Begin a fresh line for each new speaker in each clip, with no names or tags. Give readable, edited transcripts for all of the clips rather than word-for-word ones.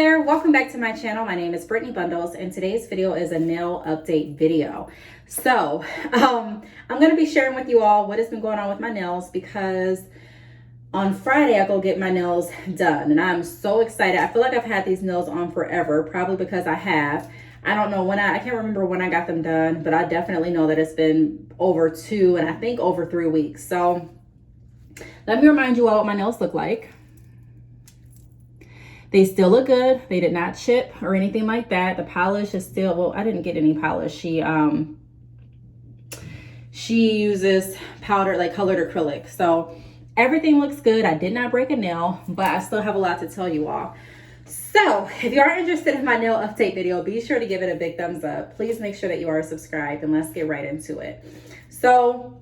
there, welcome back to my channel. My name is Brittney Bundles and today's video is a nail update video. So I'm going to be sharing with you all what has been going on with my nails because on Friday I go get my nails done and I'm so excited. I feel like I've had these nails on forever, probably because I have. I don't know when I can't remember when I got them done, but I definitely know that it's been over 2 and I think over 3 weeks. So let me remind you all what my nails look like. They still look good. They did not chip or anything like that. The polish is still, well, I didn't get any polish. She uses powder, like colored acrylic. So everything looks good. I did not break a nail, but I still have a lot to tell you all. So if you are interested in my nail update video, be sure to give it a big thumbs up. Please make sure that you are subscribed and let's get right into it. So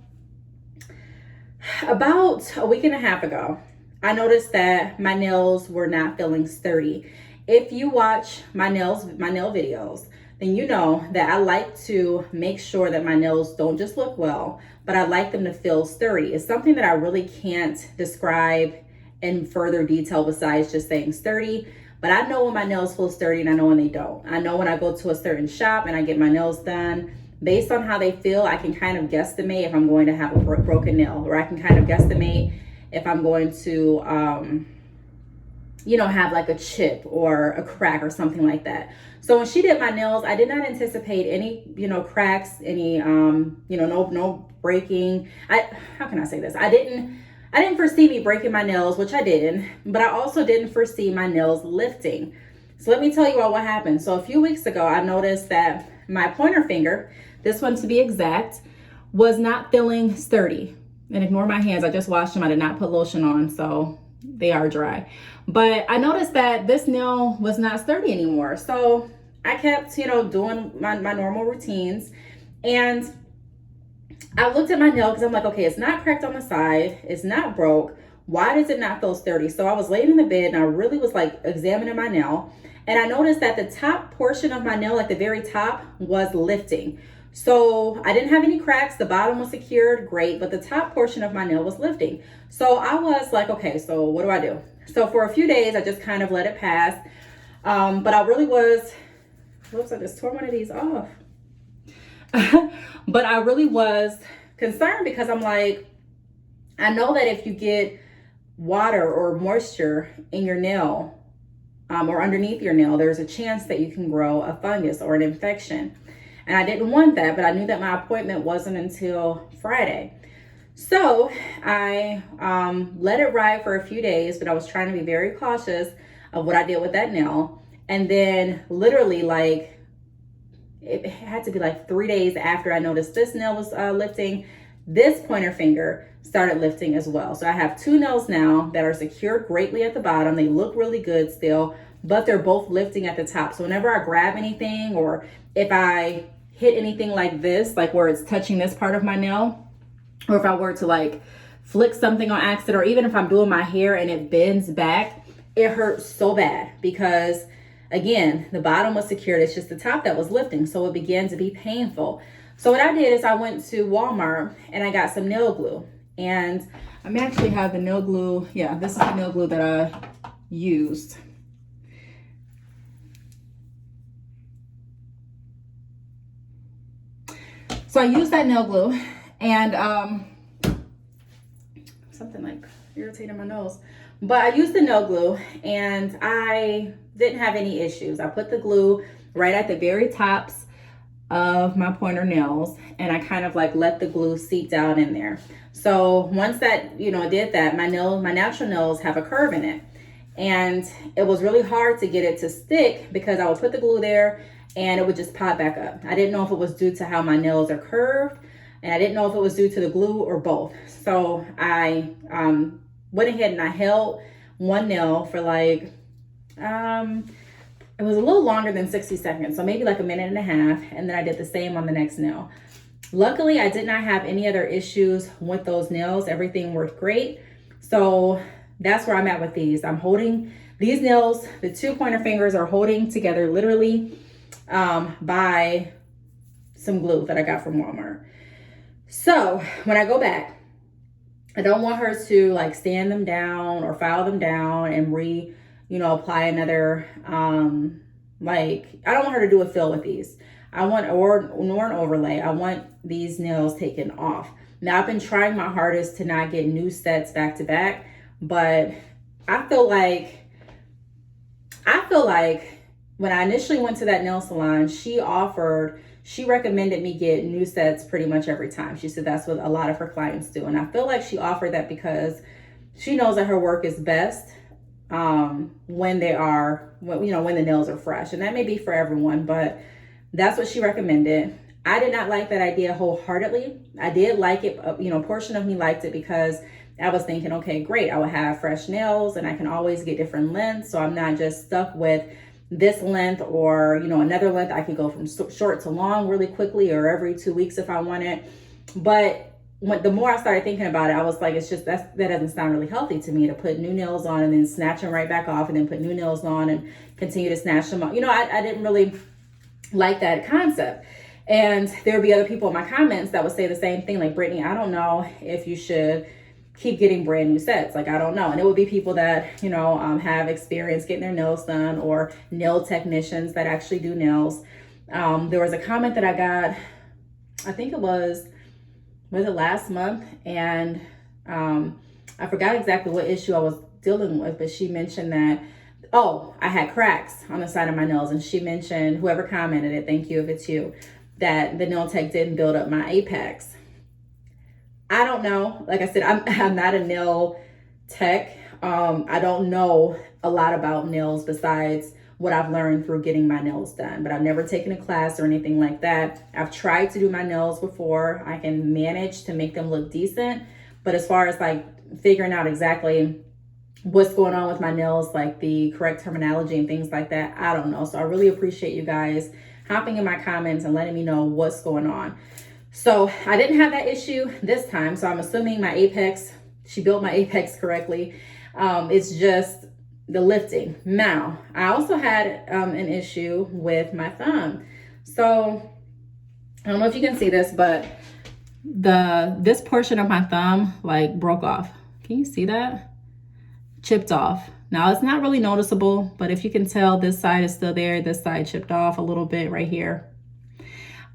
about a week and a half ago, I noticed that my nails were not feeling sturdy. If you watch my nail videos, then you know that I like to make sure that my nails don't just look well, but I like them to feel sturdy. It's something that I really can't describe in further detail besides just saying sturdy, but I know when my nails feel sturdy and I know when they don't. I know when I go to a certain shop and I get my nails done, based on how they feel, I can kind of guesstimate if I'm going to have a broken nail, or I can kind of guesstimate if I'm going to, have like a chip or a crack or something like that. So when she did my nails, I did not anticipate any, cracks, any, no breaking. How can I say this? I didn't foresee me breaking my nails, which I didn't, but I also didn't foresee my nails lifting. So let me tell you all what happened. So a few weeks ago, I noticed that my pointer finger, this one to be exact, was not feeling sturdy. And ignore my hands, I just washed them. I did not put lotion on, so they are dry. But I noticed that this nail was not sturdy anymore. So I kept, doing my normal routines. And I looked at my nail because I'm like, okay, it's not cracked on the side. It's not broke. Why does it not feel sturdy? So I was laying in the bed and I really was like examining my nail. And I noticed that the top portion of my nail, like the very top, was lifting. So I didn't have any cracks. The bottom was secured, great, but the top portion of my nail was lifting. So I was like, okay, so what do I do? So for a few days, I just kind of let it pass. But I really was, whoops, I just tore one of these off. But I really was concerned because I'm like, I know that if you get water or moisture in your nail or underneath your nail, there's a chance that you can grow a fungus or an infection. And I didn't want that, but I knew that my appointment wasn't until Friday. So I let it ride for a few days, but I was trying to be very cautious of what I did with that nail. And then literally it had to be like 3 days after I noticed this nail was lifting, this pointer finger started lifting as well. So I have 2 nails now that are secured greatly at the bottom. They look really good still, but they're both lifting at the top. So whenever I grab anything or if I hit anything like this, like where it's touching this part of my nail, or if I were to like flick something on accident, or even if I'm doing my hair and it bends back, it hurts so bad because again, the bottom was secured. It's just the top that was lifting. So it began to be painful. So what I did is I went to Walmart and I got some nail glue, and I actually have the nail glue. Yeah, this is the nail glue that I used. So I used that nail glue and something like irritating my nose. But I used the nail glue and I didn't have any issues. I put the glue right at the very tops of my pointer nails and I kind of like let the glue seep down in there. So once that, did that, my natural nails have a curve in it. And it was really hard to get it to stick because I would put the glue there and it would just pop back up. I didn't know if it was due to how my nails are curved, and I didn't know if it was due to the glue or both. So I went ahead and I held one nail for like, it was a little longer than 60 seconds, so maybe like a minute and a half, and then I did the same on the next nail. Luckily, I did not have any other issues with those nails. Everything worked great. So that's where I'm at with these. I'm holding these nails, the 2 pointer fingers are holding together literally by some glue that I got from Walmart. So when I go back, I don't want her to like sand them down or file them down and apply another, like, I don't want her to do a fill with these. Or an overlay. I want these nails taken off. Now, I've been trying my hardest to not get new sets back to back, but I feel like when I initially went to that nail salon, she recommended me get new sets pretty much every time. She said that's what a lot of her clients do. And I feel like she offered that because she knows that her work is best when the nails are fresh. And that may be for everyone, but that's what she recommended. I did not like that idea wholeheartedly. I did like it, a portion of me liked it because I was thinking, okay, great, I will have fresh nails and I can always get different lengths. So I'm not just stuck with this length or, another length. I can go from short to long really quickly or every 2 weeks if I want it. But the more I started thinking about it, I was like, it's just, that doesn't sound really healthy to me, to put new nails on and then snatch them right back off and then put new nails on and continue to snatch them off. I didn't really like that concept. And there would be other people in my comments that would say the same thing, like, Brittney, I don't know if you should keep getting brand new sets. Like, I don't know. And it would be people that, have experience getting their nails done, or nail technicians that actually do nails. There was a comment that I got, I think it was it last month? And I forgot exactly what issue I was dealing with, but she mentioned that, I had cracks on the side of my nails. And she mentioned, whoever commented it, thank you if it's you, that the nail tech didn't build up my apex. I don't know. Like I said, I'm not a nail tech. I don't know a lot about nails besides what I've learned through getting my nails done, but I've never taken a class or anything like that. I've tried to do my nails before. I can manage to make them look decent, but as far as like figuring out exactly what's going on with my nails, like the correct terminology and things like that, I don't know. So I really appreciate you guys hopping in my comments and letting me know what's going on. So I didn't have that issue this time. So I'm assuming my apex, she built my apex correctly. It's just the lifting. Now, I also had an issue with my thumb. So I don't know if you can see this, but this portion of my thumb like broke off. Can you see that? Chipped off. Now it's not really noticeable, but if you can tell, this side is still there. This side chipped off a little bit right here.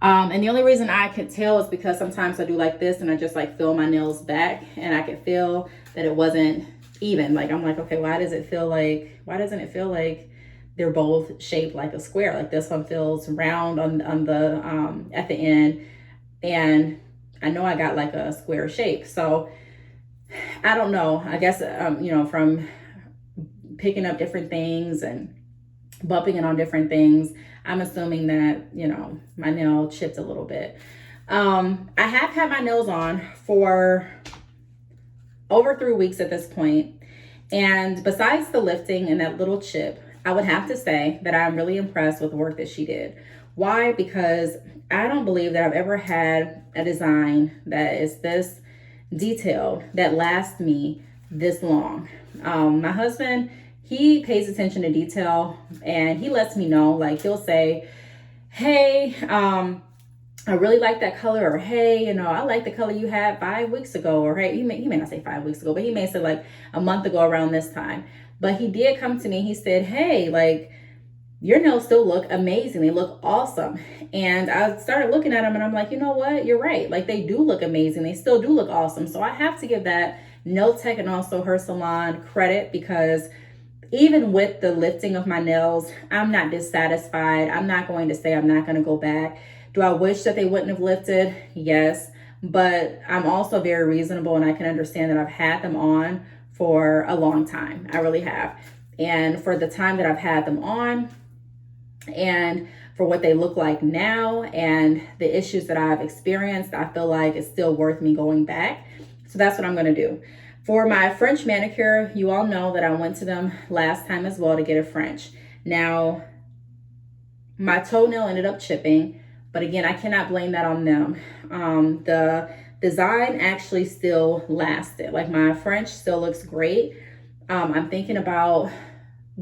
And the only reason I could tell is because sometimes I do like this and I just like feel my nails back and I could feel that it wasn't even. Like, I'm like, okay, why doesn't it feel like they're both shaped like a square? Like this one feels round on the at the end, and I know I got like a square shape. So I don't know. I guess from picking up different things and bumping it on different things, I'm assuming that, my nail chipped a little bit. I have had my nails on for over 3 weeks at this point. And besides the lifting and that little chip, I would have to say that I'm really impressed with the work that she did. Why? Because I don't believe that I've ever had a design that is this detailed, that lasts me this long. My husband, he pays attention to detail and he lets me know, like he'll say, hey, I really like that color, or hey, I like the color you had 5 weeks ago, or hey, he may not say 5 weeks ago, but he may say like a month ago around this time. But he did come to me, he said, hey, like your nails still look amazing. They look awesome. And I started looking at them and I'm like, you know what? You're right. Like they do look amazing. They still do look awesome. So I have to give that nail tech and also her salon credit, because even with the lifting of my nails, I'm not dissatisfied. I'm not going to say I'm not going to go back. Do I wish that they wouldn't have lifted? Yes. But I'm also very reasonable and I can understand that I've had them on for a long time. I really have. And for the time that I've had them on, and for what they look like now and the issues that I've experienced, I feel like it's still worth me going back. So that's what I'm going to do. For my French manicure, you all know that I went to them last time as well to get a French. Now, my toenail ended up chipping, but again, I cannot blame that on them. The design actually still lasted. Like my French still looks great. I'm thinking about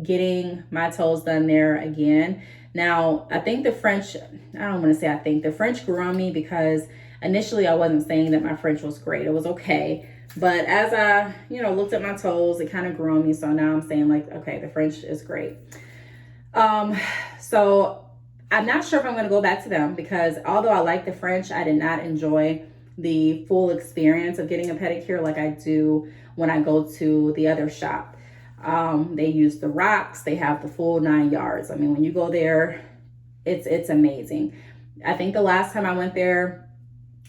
getting my toes done there again. Now, I think the French, the French grew on me because initially I wasn't saying that my French was great. It was okay. But as I, you know, looked at my toes, it kind of grew on me. So now I'm saying like, okay, the French is great. So I'm not sure if I'm going to go back to them, because although I like the French, I did not enjoy the full experience of getting a pedicure like I do when I go to the other shop. They use the rocks, they have the full 9 yards. I mean, when you go there, it's amazing. I think the last time I went there,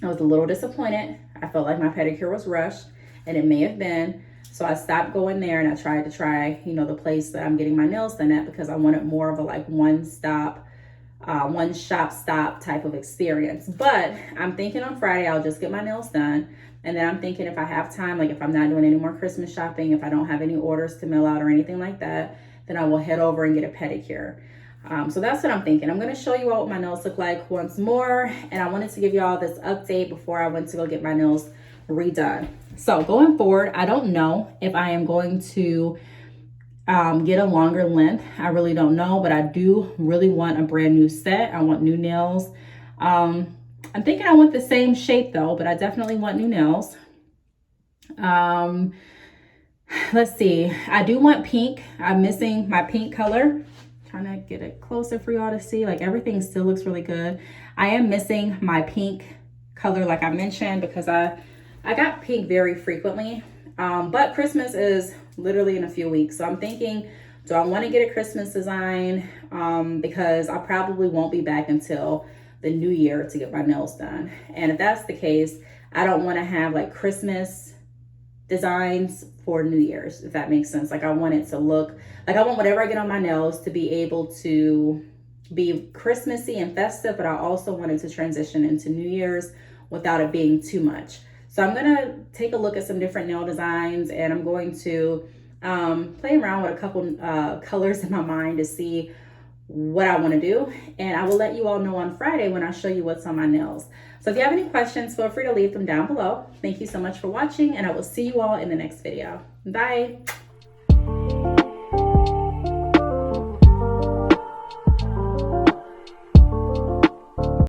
I was a little disappointed. I felt like my pedicure was rushed, and it may have been. So I stopped going there, and I tried to try, you know, the place that I'm getting my nails done at, because I wanted more of a like one shop stop type of experience. But I'm thinking on Friday I'll just get my nails done, and then I'm thinking if I have time, like if I'm not doing any more Christmas shopping, if I don't have any orders to mail out or anything like that, then I will head over and get a pedicure. So that's what I'm thinking. I'm going to show you all what my nails look like once more, and I wanted to give you all this update before I went to go get my nails redone. So going forward, I don't know if I am going to get a longer length. I really don't know, but I do really want a brand new set. I want new nails. I'm thinking I want the same shape though, but I definitely want new nails. Let's see. I do want pink. I'm missing my pink color. Trying to get it closer for y'all to see. Like everything still looks really good. I am missing my pink color, like I mentioned, because I got pink very frequently. But Christmas is literally in a few weeks. So I'm thinking, do I want to get a Christmas design? Because I probably won't be back until the new year to get my nails done. And if that's the case, I don't want to have like Christmas designs for New Year's, if that makes sense. Like I want it to look like, I want whatever I get on my nails to be able to be Christmassy and festive, but I also wanted to transition into New Year's without it being too much. So I'm gonna take a look at some different nail designs, and I'm going to play around with a couple colors in my mind to see what I want to do, and I will let you all know on Friday when I show you what's on my nails. So if you have any questions, feel free to leave them down below. Thank you so much for watching, and I will see you all in the next video. Bye.